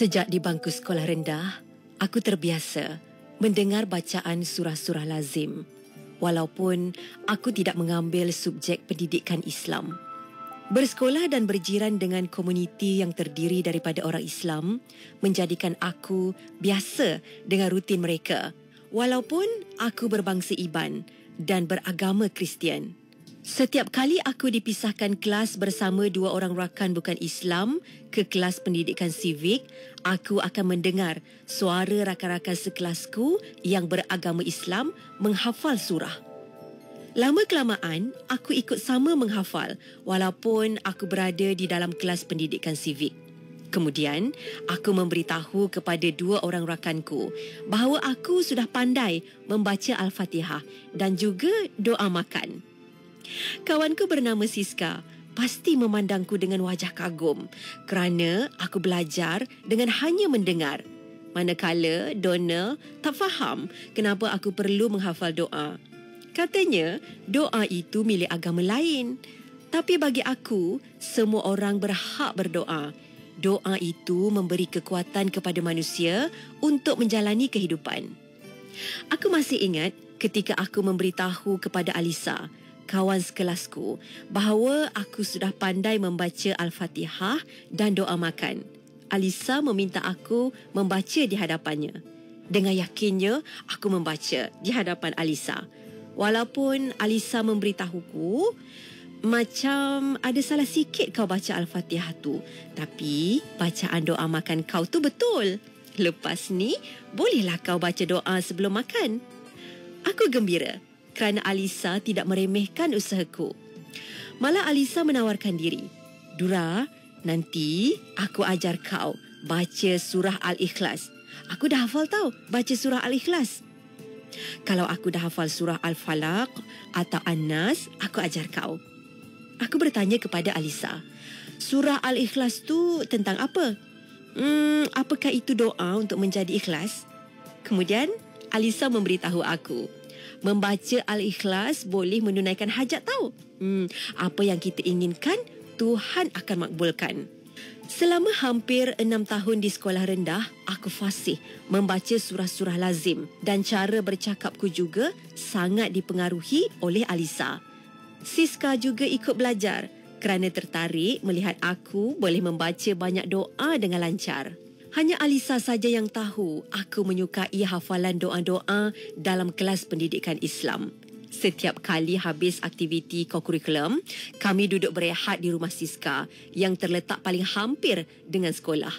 Sejak di bangku sekolah rendah, aku terbiasa mendengar bacaan surah-surah lazim, walaupun aku tidak mengambil subjek pendidikan Islam. Bersekolah dan berjiran dengan komuniti yang terdiri daripada orang Islam menjadikan aku biasa dengan rutin mereka, walaupun aku berbangsa Iban dan beragama Kristian. Setiap kali aku dipisahkan kelas bersama dua orang rakan bukan Islam ke kelas pendidikan sivik, aku akan mendengar suara rakan-rakan sekelasku yang beragama Islam menghafal surah. Lama-kelamaan, aku ikut sama menghafal walaupun aku berada di dalam kelas pendidikan sivik. Kemudian, aku memberitahu kepada dua orang rakanku bahawa aku sudah pandai membaca Al-Fatihah dan juga doa makan. Kawanku bernama Siska pasti memandangku dengan wajah kagum kerana aku belajar dengan hanya mendengar. Manakala Donna tak faham kenapa aku perlu menghafal doa. Katanya, doa itu milik agama lain. Tapi bagi aku, semua orang berhak berdoa. Doa itu memberi kekuatan kepada manusia untuk menjalani kehidupan. Aku masih ingat ketika aku memberitahu kepada Alisa, kawan sekelasku, bahawa aku sudah pandai membaca Al-Fatihah dan doa makan. Alisa meminta aku membaca di hadapannya. Dengan yakinnya, aku membaca di hadapan Alisa. Walaupun Alisa memberitahuku, macam ada salah sikit kau baca Al-Fatihah tu. Tapi bacaan doa makan kau tu betul. Lepas ni, bolehlah kau baca doa sebelum makan. Aku gembira kerana Alisa tidak meremehkan usahaku. Malah Alisa menawarkan diri. Dura, nanti aku ajar kau baca surah Al-Ikhlas. Aku dah hafal tau baca surah Al-Ikhlas. Kalau aku dah hafal surah Al-Falaq atau An-Nas, aku ajar kau. Aku bertanya kepada Alisa, surah Al-Ikhlas tu tentang apa? Apakah itu doa untuk menjadi ikhlas? Kemudian, Alisa memberitahu aku, membaca Al-Ikhlas boleh menunaikan hajat tau. Apa yang kita inginkan, Tuhan akan makbulkan. Selama hampir 6 tahun di sekolah rendah, aku fasih membaca surah-surah lazim dan cara bercakapku juga sangat dipengaruhi oleh Alisa. Siska juga ikut belajar kerana tertarik melihat aku boleh membaca banyak doa dengan lancar. Hanya Alisa saja yang tahu aku menyukai hafalan doa-doa dalam kelas pendidikan Islam. Setiap kali habis aktiviti kokurikulum, kami duduk berehat di rumah Siska yang terletak paling hampir dengan sekolah.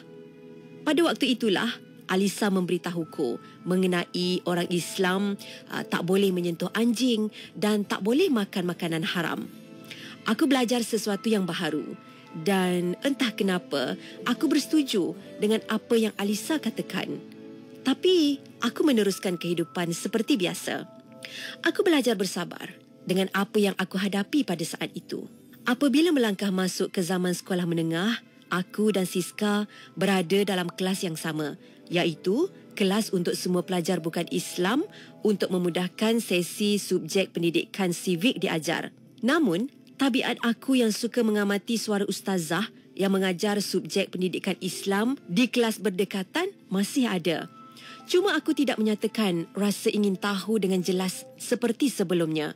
Pada waktu itulah, Alisa memberitahuku mengenai orang Islam tak boleh menyentuh anjing dan tak boleh makan makanan haram. Aku belajar sesuatu yang baharu dan entah kenapa aku bersetuju dengan apa yang Alisa katakan. Tapi aku meneruskan kehidupan seperti biasa. Aku belajar bersabar dengan apa yang aku hadapi pada saat itu. Apabila melangkah masuk ke zaman sekolah menengah, aku dan Siska berada dalam kelas yang sama, iaitu kelas untuk semua pelajar bukan Islam untuk memudahkan sesi subjek pendidikan sivik diajar. Namun, tabiat aku yang suka mengamati suara ustazah yang mengajar subjek pendidikan Islam di kelas berdekatan masih ada. Cuma aku tidak menyatakan rasa ingin tahu dengan jelas seperti sebelumnya.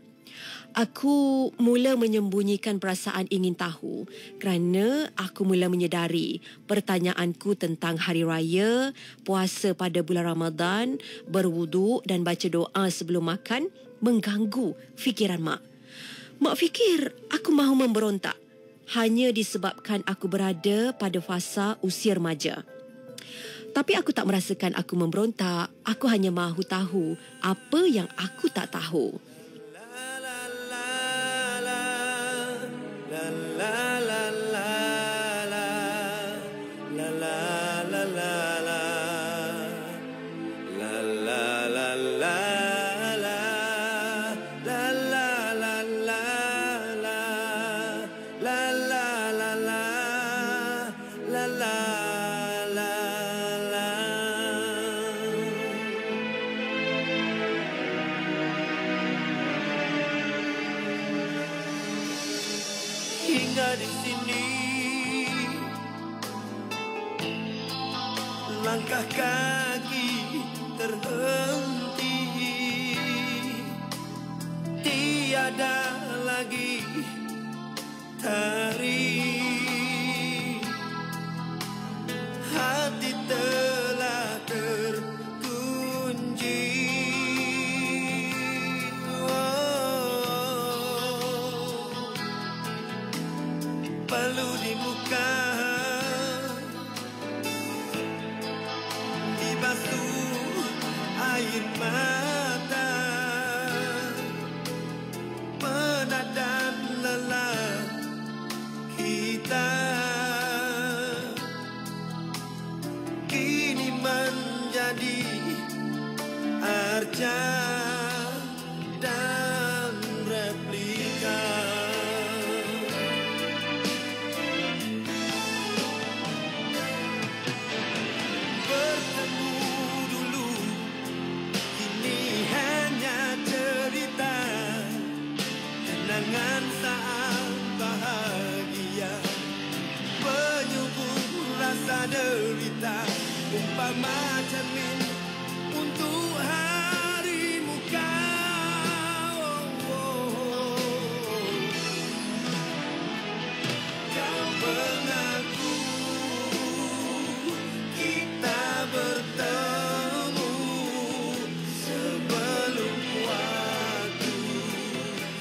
Aku mula menyembunyikan perasaan ingin tahu kerana aku mula menyedari pertanyaanku tentang hari raya, puasa pada bulan Ramadan, berwuduk dan baca doa sebelum makan mengganggu fikiran Mak. Mak fikir aku mahu memberontak hanya disebabkan aku berada pada fasa usia remaja. Tapi aku tak merasakan aku memberontak. Aku hanya mahu tahu apa yang aku tak tahu. Hingga di sini langkah kaki terhenti, tiada lagi tarik, hati telah terkunci. Perlu dibuka, dibasuh air mata, penat dan lelah kita kini menjadi arca dan replika. Bertemu dulu, kini hanya cerita, kenangan saat bahagia, penyuguh rasa derita, umpama cermin untuk hari muka. Kau mengaku kita bertemu sebelum waktu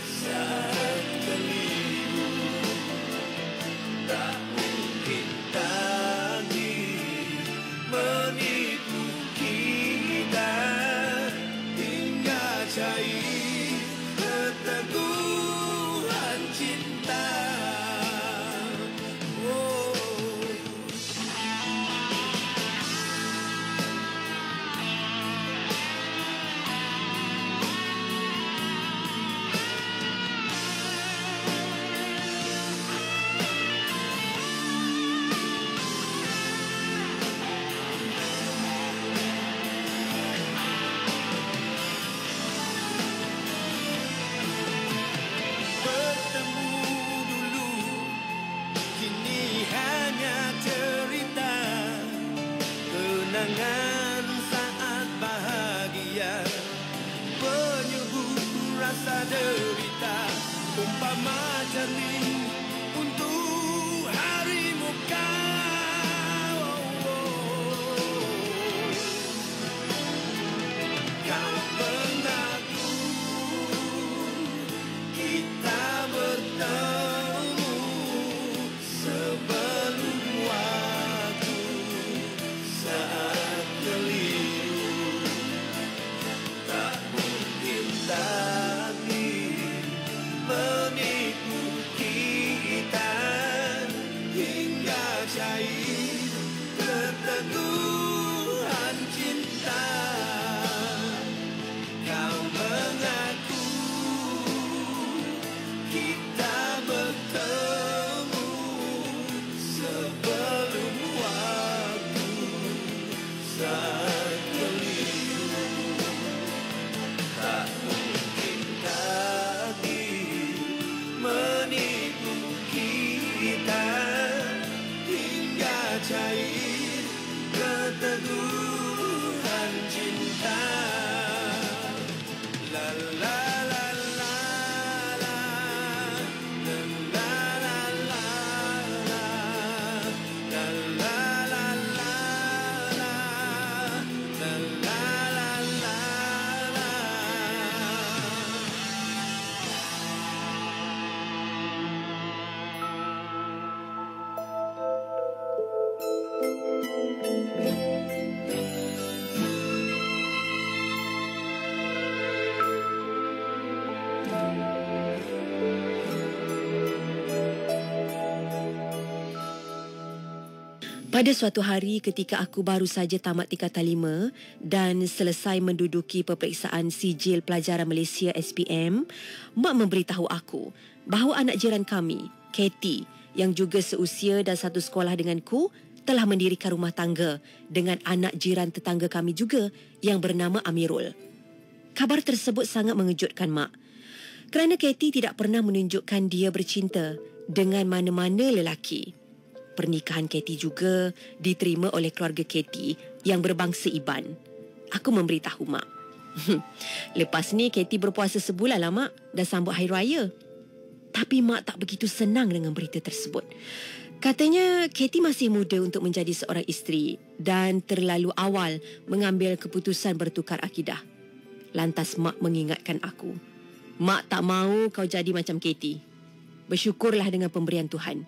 saat keliru. Tak mungkin takdir menipu kita hingga cair keteguhan cinta. Bertemu dulu, kini hanya cerita, kenangan saat bahagia, penyuguh rasa derita, umpama cermin untuk hari muka. Kau mengaku kita bertemu sebelum waktu saat keliru. Tak mungkin takdir menipu kita hingga cair keteguhan cinta. Kau mengaku kita bertemu sebelum waktu saat keliru. Tak mungkin takdir menipu kita hingga cair keteguhan cinta. La la la la la, la la la la la, la la la la la, la la la la la. Pada suatu hari ketika aku baru saja tamat tingkatan 5 dan selesai menduduki peperiksaan sijil pelajaran Malaysia SPM, Mak memberitahu aku bahawa anak jiran kami, Katie, yang juga seusia dan satu sekolah denganku, telah mendirikan rumah tangga dengan anak jiran tetangga kami juga yang bernama Amirul. Kabar tersebut sangat mengejutkan Mak, kerana Katie tidak pernah menunjukkan dia bercinta dengan mana-mana lelaki. pernikahan Katie juga diterima oleh keluarga Katie yang berbangsa Iban. Aku memberitahu Mak. Lepas ni Katie berpuasa sebulan lah Mak, dah sambut Hari Raya. Tapi Mak tak begitu senang dengan berita tersebut. Katanya Katie masih muda untuk menjadi seorang isteri dan terlalu awal mengambil keputusan bertukar akidah. Lantas Mak mengingatkan aku, Mak tak mahu kau jadi macam Katie. Bersyukurlah dengan pemberian Tuhan.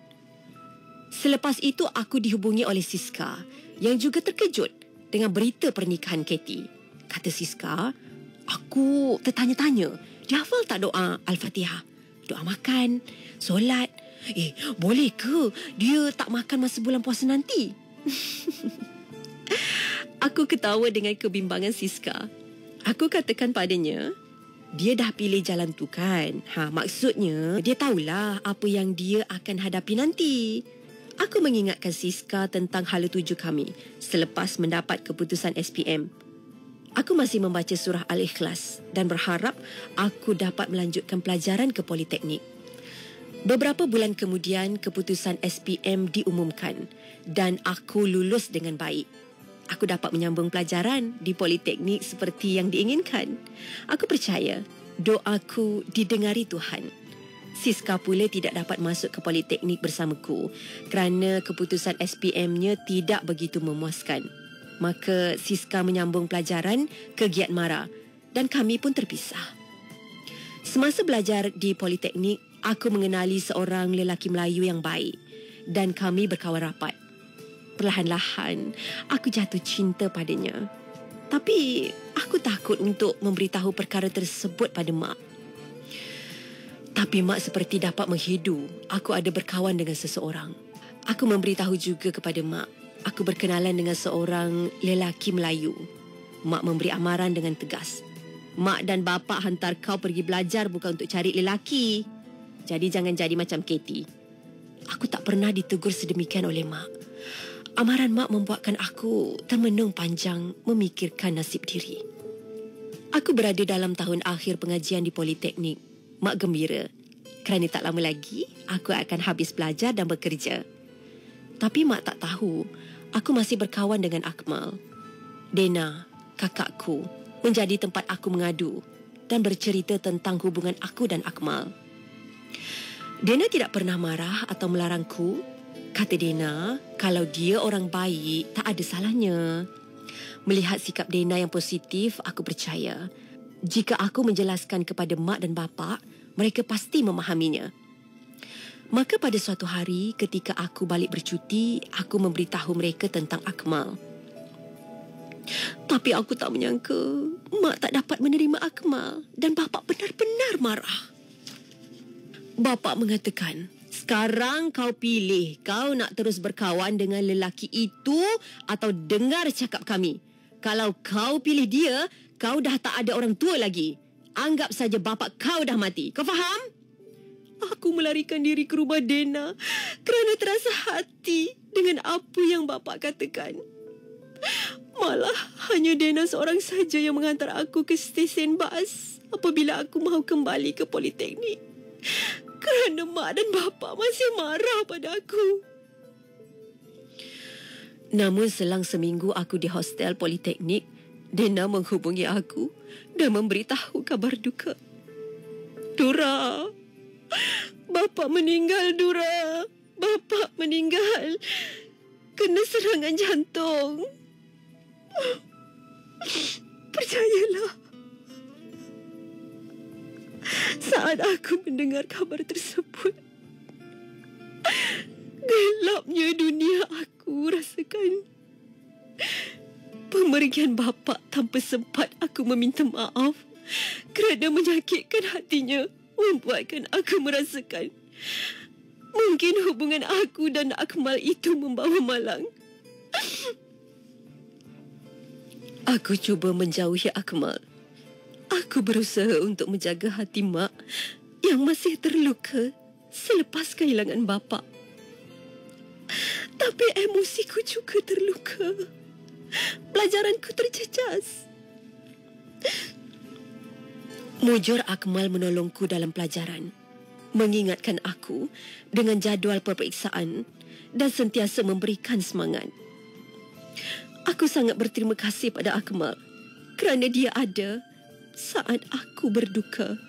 Selepas itu aku dihubungi oleh Siska yang juga terkejut dengan berita pernikahan Katie. Kata Siska, aku tertanya-tanya, dia hafal tak doa Al-Fatihah? Doa makan, solat. Boleh ke dia tak makan masa bulan puasa nanti? Aku ketawa dengan kebimbangan Siska. Aku katakan padanya, dia dah pilih jalan tu kan. Maksudnya dia tahulah apa yang dia akan hadapi nanti. Aku mengingatkan Siska tentang hala tuju kami selepas mendapat keputusan SPM. Aku masih membaca surah Al-Ikhlas dan berharap aku dapat melanjutkan pelajaran ke Politeknik. Beberapa bulan kemudian, keputusan SPM diumumkan dan aku lulus dengan baik. Aku dapat menyambung pelajaran di Politeknik seperti yang diinginkan. Aku percaya doaku didengari Tuhan. Siska pula tidak dapat masuk ke Politeknik bersamaku kerana keputusan SPM-nya tidak begitu memuaskan. Maka Siska menyambung pelajaran ke Giat Mara dan kami pun terpisah. Semasa belajar di Politeknik, aku mengenali seorang lelaki Melayu yang baik dan kami berkawan rapat. Perlahan-lahan, aku jatuh cinta padanya. Tapi, aku takut untuk memberitahu perkara tersebut pada Mak. Tapi Mak seperti dapat menghidu aku ada berkawan dengan seseorang. Aku memberitahu juga kepada Mak, aku berkenalan dengan seorang lelaki Melayu. Mak memberi amaran dengan tegas. Mak dan bapa hantar kau pergi belajar bukan untuk cari lelaki. Jadi jangan jadi macam Katie. Aku tak pernah ditegur sedemikian oleh Mak. Amaran Mak membuatkan aku termenung panjang memikirkan nasib diri. Aku berada dalam tahun akhir pengajian di Politeknik. Mak gembira kerana tak lama lagi aku akan habis belajar dan bekerja. Tapi Mak tak tahu aku masih berkawan dengan Akmal. Dena, kakakku, menjadi tempat aku mengadu dan bercerita tentang hubungan aku dan Akmal. Dena tidak pernah marah atau melarangku. Kata Dena, kalau dia orang baik, tak ada salahnya. Melihat sikap Dena yang positif, aku percaya jika aku menjelaskan kepada Mak dan Bapa, mereka pasti memahaminya. Maka pada suatu hari ketika aku balik bercuti, aku memberitahu mereka tentang Akmal. Tapi aku tak menyangka Mak tak dapat menerima Akmal dan Bapa benar-benar marah. Bapa mengatakan, sekarang kau pilih, kau nak terus berkawan dengan lelaki itu atau dengar cakap kami. Kalau kau pilih dia, kau dah tak ada orang tua lagi. Anggap saja bapa kau dah mati. Kau faham? Aku melarikan diri ke rumah Dena kerana terasa hati dengan apa yang bapa katakan. Malah hanya Dena seorang saja yang menghantar aku ke stesen bas apabila aku mahu kembali ke Politeknik. Kerana Mak dan Bapa masih marah pada aku. Namun selang seminggu aku di hostel Politeknik, Dena menghubungi aku dan memberitahu kabar duka. Dura, Bapa meninggal, Dura. Bapa meninggal. Kena serangan jantung. Percayalah. Saat aku mendengar kabar tersebut, gelapnya dunia aku rasakan. Pemergian bapa tanpa sempat aku meminta maaf kerana menyakitkan hatinya membuatkan aku merasakan mungkin hubungan aku dan Akmal itu membawa malang. Aku cuba menjauhi Akmal. Aku berusaha untuk menjaga hati Mak yang masih terluka selepas kehilangan bapa. Tapi emosiku juga terluka. Pelajaranku terjejas. Mujur Akmal menolongku dalam pelajaran, mengingatkan aku dengan jadual peperiksaan dan sentiasa memberikan semangat. Aku sangat berterima kasih pada Akmal kerana dia ada saat aku berduka.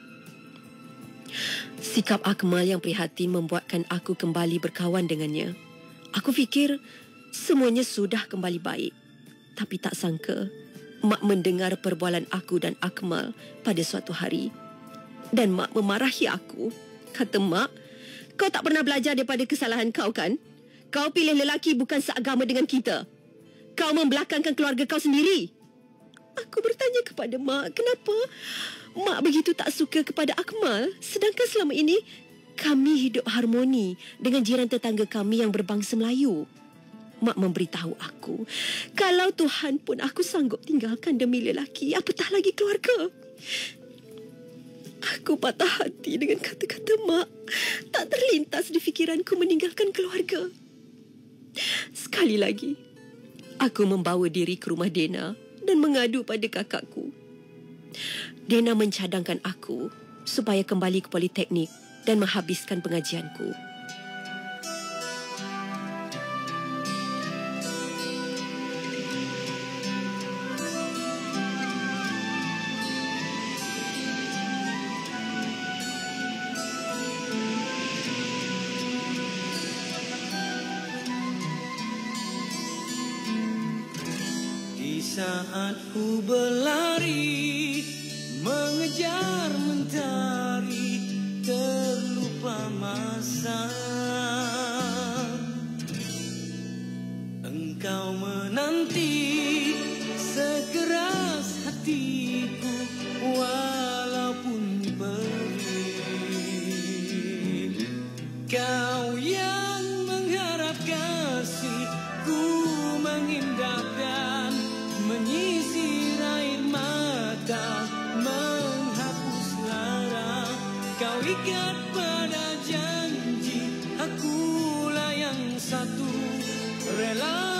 Sikap Akmal yang prihatin membuatkan aku kembali berkawan dengannya. Aku fikir semuanya sudah kembali baik. Tapi tak sangka, Mak mendengar perbualan aku dan Akmal pada suatu hari. Dan Mak memarahi aku. Kata Mak, kau tak pernah belajar daripada kesalahan kau kan? Kau pilih lelaki bukan seagama dengan kita. Kau membelakangkan keluarga kau sendiri. Aku bertanya kepada Mak, kenapa Mak begitu tak suka kepada Akmal, sedangkan selama ini kami hidup harmoni dengan jiran tetangga kami yang berbangsa Melayu. Mak memberitahu aku, kalau Tuhan pun aku sanggup tinggalkan demi lelaki, apatah lagi keluarga. Aku patah hati dengan kata-kata Mak. Tak terlintas di fikiranku meninggalkan keluarga. Sekali lagi, aku membawa diri ke rumah Dena dan mengadu pada kakakku. Dena mencadangkan aku supaya kembali ke Politeknik dan menghabiskan pengajianku. Di saat ku berlari mengejar mentari, terlupa masa. Engkau menanti sekeras hatiku walaupun perih. Kau yang mengharap kasih, ku mengindahkan, menyisir air mata, menghapus lara. Kau ikat pada janji, akulah yang satu, rela